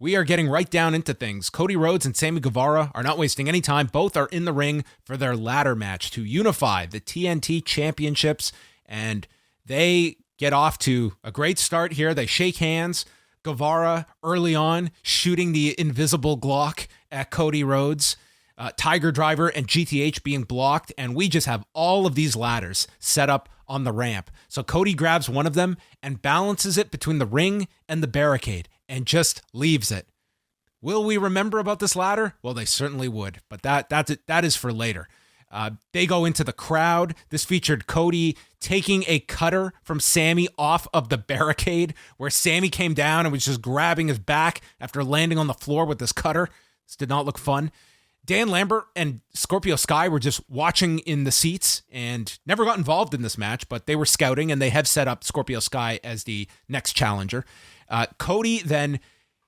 we are getting right down into things. Cody Rhodes and Sammy Guevara are not wasting any time. Both are in the ring for their ladder match to unify the TNT championships, and they get off to a great start here. They shake hands. Guevara early on shooting the invisible Glock at Cody Rhodes. Tiger Driver and GTH being blocked, and we just have all of these ladders set up on the ramp. So Cody grabs one of them and balances it between the ring and the barricade and just leaves it. Will we remember about this ladder? Well, they certainly would, but that is for later. They go into the crowd. This featured Cody taking a cutter from Sammy off of the barricade, where Sammy came down and was just grabbing his back after landing on the floor with this cutter. This did not look fun. Dan Lambert and Scorpio Sky were just watching in the seats and never got involved in this match, but they were scouting, and they have set up Scorpio Sky as the next challenger. Cody then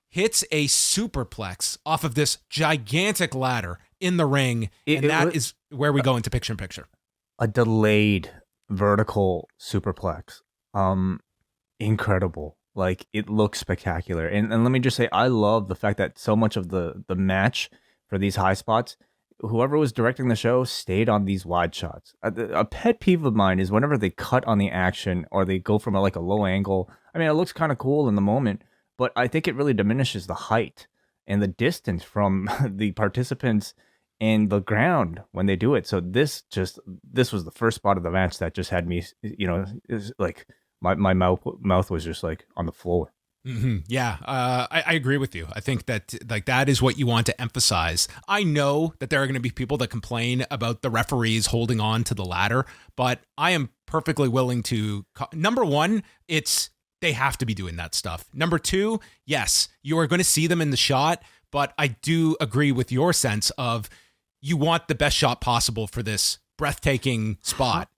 hits a superplex off of this gigantic ladder in the ring, and that is where we go into picture-in-picture. A delayed vertical superplex. Incredible. Like, it looks spectacular. And let me just say, I love the fact that so much of the match for these high spots, whoever was directing the show stayed on these wide shots. A pet peeve of mine is whenever they cut on the action or they go from a low angle. I mean, it looks kind of cool in the moment, but I think it really diminishes the height and the distance from the participants and the ground when they do it. So this was the first spot of the match that just had me, like my mouth was just like on the floor. Mm-hmm. Yeah, I agree with you. I think that that is what you want to emphasize. I know that there are going to be people that complain about the referees holding on to the ladder, but I am perfectly willing to. Number one, they have to be doing that stuff. Number two, yes, you are going to see them in the shot, but I do agree with your sense of you want the best shot possible for this breathtaking spot.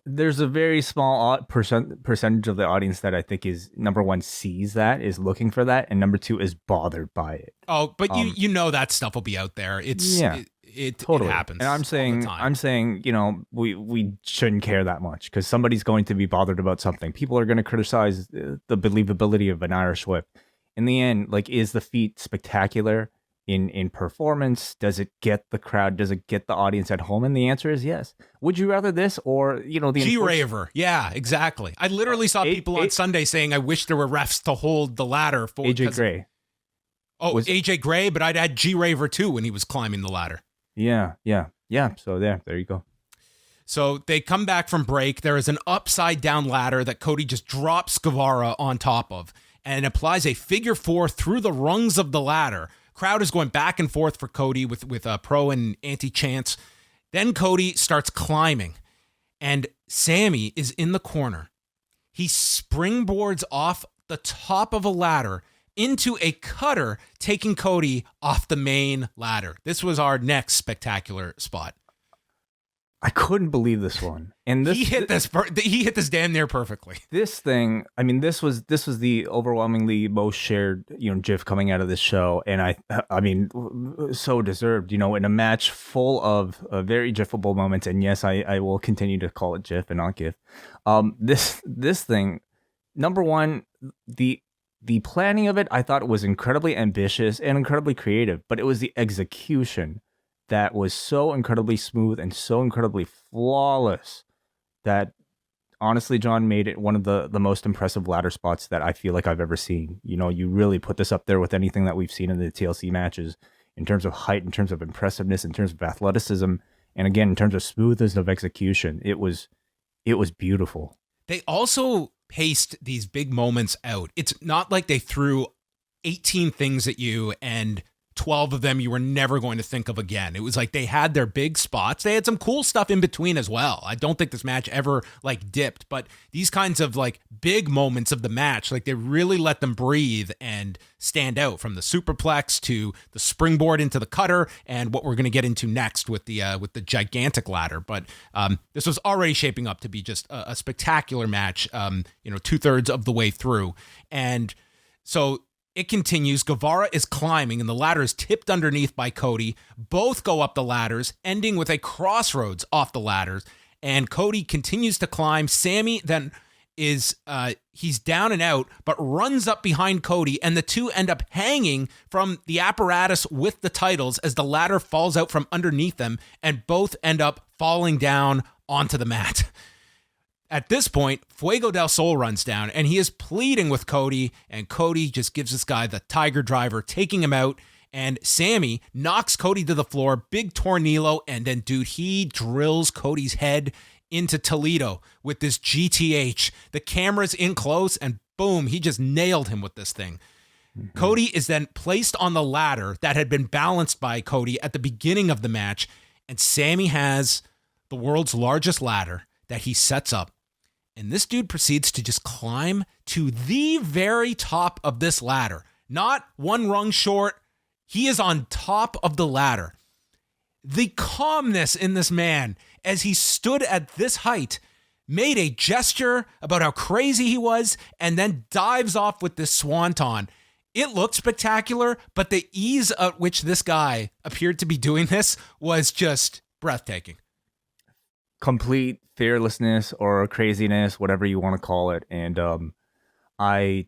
There's a very small percentage of the audience that I think is, number one, sees that, is looking for that, and number two, is bothered by it. Oh, but you know that stuff will be out there. It totally happens. And I'm saying, we shouldn't care that much because somebody's going to be bothered about something. People are going to criticize the believability of an Irish whip. In the end, is the feat spectacular in performance? Does it get the crowd? Does it get the audience at home? And the answer is yes. Would you rather this or, the G-Raver? Yeah, exactly. I literally saw people on Sunday saying, I wish there were refs to hold the ladder for AJ Gray. AJ Gray, but I'd add G-Raver too when he was climbing the ladder. Yeah. So there you go. So they come back from break. There is an upside down ladder that Cody just drops Guevara on top of and applies a figure four through the rungs of the ladder. Crowd is going back and forth for Cody with pro and anti-chants. Then Cody starts climbing, and Sammy is in the corner. He springboards off the top of a ladder into a cutter, taking Cody off the main ladder. This was our next spectacular spot. I couldn't believe this one, and he hit this damn near perfectly. This thing, I mean, this was the overwhelmingly most shared, GIF coming out of this show, and I mean, so deserved. In a match full of very GIFable moments, and yes, I will continue to call it GIF and not GIF. This thing, number one, the planning of it, I thought it was incredibly ambitious and incredibly creative, but it was the execution that was so incredibly smooth and so incredibly flawless that, honestly, John, made it one of the most impressive ladder spots that I feel like I've ever seen. You really put this up there with anything that we've seen in the TLC matches in terms of height, in terms of impressiveness, in terms of athleticism, and again, in terms of smoothness of execution. It was beautiful. They also paced these big moments out. It's not like they threw 18 things at you and 12 of them you were never going to think of again. It was like they had their big spots. They had some cool stuff in between as well. I don't think this match ever dipped, but these kinds of big moments of the match, they really let them breathe and stand out, from the superplex to the springboard into the cutter and what we're going to get into next with the gigantic ladder. But this was already shaping up to be just a spectacular match, 2/3 of the way through. And so it continues. Guevara is climbing, and the ladder is tipped underneath by Cody. Both go up the ladders, ending with a crossroads off the ladders. And Cody continues to climb. Sammy then is he's down and out, but runs up behind Cody, and the two end up hanging from the apparatus with the titles as the ladder falls out from underneath them, and both end up falling down onto the mat. At this point, Fuego del Sol runs down, and he is pleading with Cody, and Cody just gives this guy the Tiger Driver, taking him out, and Sammy knocks Cody to the floor, big tornillo, and then, dude, he drills Cody's head into Toledo with this GTH. The camera's in close, and boom, he just nailed him with this thing. Mm-hmm. Cody is then placed on the ladder that had been balanced by Cody at the beginning of the match, and Sammy has the world's largest ladder that he sets up. And this dude proceeds to just climb to the very top of this ladder. Not one rung short. He is on top of the ladder. The calmness in this man as he stood at this height, made a gesture about how crazy he was, and then dives off with this swanton. It looked spectacular, but the ease at which this guy appeared to be doing this was just breathtaking. Complete fearlessness or craziness, whatever you want to call it. And I'm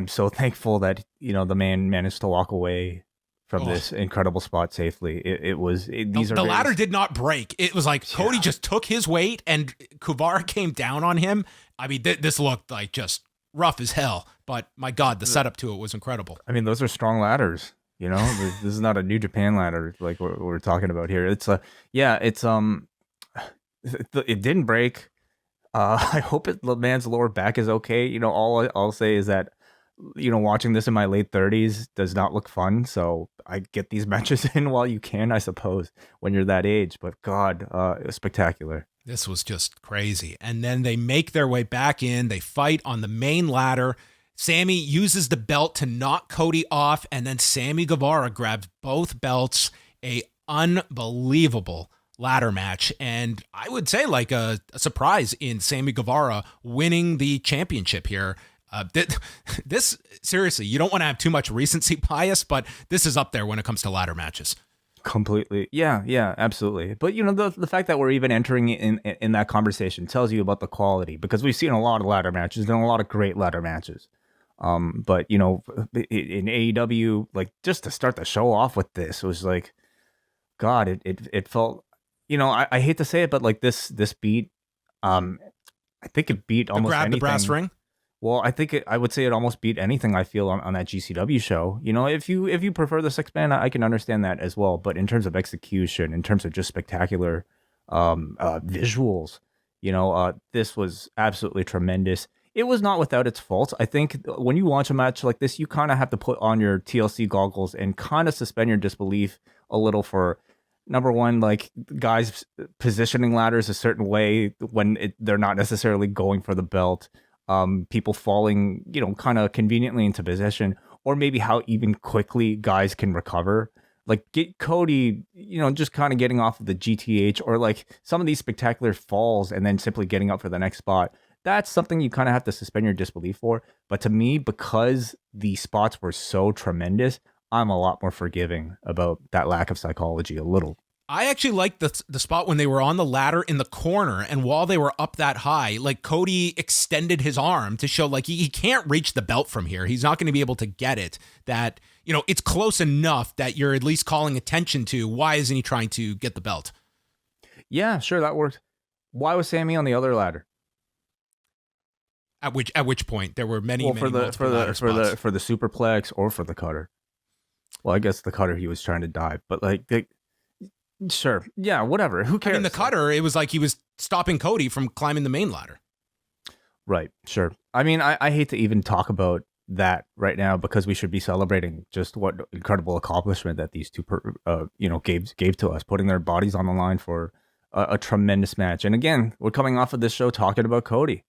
so thankful that, you know, the man managed to walk away from this incredible spot safely. The ladder did not break. It was like Cody just took his weight and Guevara came down on him. I mean, this looked like just rough as hell, but my God, the setup to it was incredible. I mean, those are strong ladders, you know. This is not a New Japan ladder like we're talking about here. It didn't break. I hope the man's lower back is okay. You know, all I'll say is that, you know, watching this in my late 30s does not look fun. So I get these matches in while you can, I suppose, when you're that age. But God, it was spectacular. This was just crazy. And then they make their way back in. They fight on the main ladder. Sammy uses the belt to knock Cody off. And then Sammy Guevara grabs both belts. A unbelievable ladder match. And I would say like a surprise in Sammy Guevara winning the championship here. This seriously, you don't want to have too much recency bias, but this is up there when it comes to ladder matches. Completely. Yeah, absolutely. But, you know, the fact that we're even entering in that conversation tells you about the quality, because we've seen a lot of ladder matches and a lot of great ladder matches. But, you know, in AEW, like, just to start the show off with this, it was like, God, it felt, you know, I hate to say it, but like this beat, I think it beat almost anything. The brass ring? Well, I would say it almost beat anything I feel on that GCW show. You know, if you prefer the 6-man, I can understand that as well. But in terms of execution, in terms of just spectacular visuals, you know, this was absolutely tremendous. It was not without its faults. I think when you watch a match like this, you kind of have to put on your TLC goggles and kind of suspend your disbelief a little for, number one, like guys positioning ladders a certain way when they're not necessarily going for the belt. People falling, you know, kind of conveniently into position, or maybe how even quickly guys can recover. Like get Cody, you know, just kind of getting off of the GTH, or like some of these spectacular falls and then simply getting up for the next spot. That's something you kind of have to suspend your disbelief for. But to me, because the spots were so tremendous, I'm a lot more forgiving about that lack of psychology a little. I actually liked the spot when they were on the ladder in the corner, and while they were up that high, like Cody extended his arm to show like he can't reach the belt from here. He's not going to be able to get it. That, you know, it's close enough that you're at least calling attention to why isn't he trying to get the belt? Yeah, sure, that worked. Why was Sammy on the other ladder? At which point there were many for the superplex or for the cutter. Well, I guess the cutter he was trying to dive, but like sure. Yeah, whatever. Who cares? I mean, the cutter, it was like he was stopping Cody from climbing the main ladder. Right. Sure. I mean, I hate to even talk about that right now, because we should be celebrating just what incredible accomplishment that these two, you know, gave to us, putting their bodies on the line for a tremendous match. And again, we're coming off of this show talking about Cody.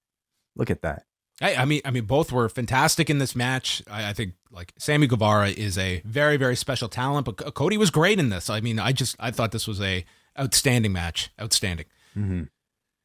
Look at that. I mean, both were fantastic in this match. I think like Sammy Guevara is a very, very special talent, but Cody was great in this. I mean, I thought this was a outstanding match. Outstanding. Mm-hmm.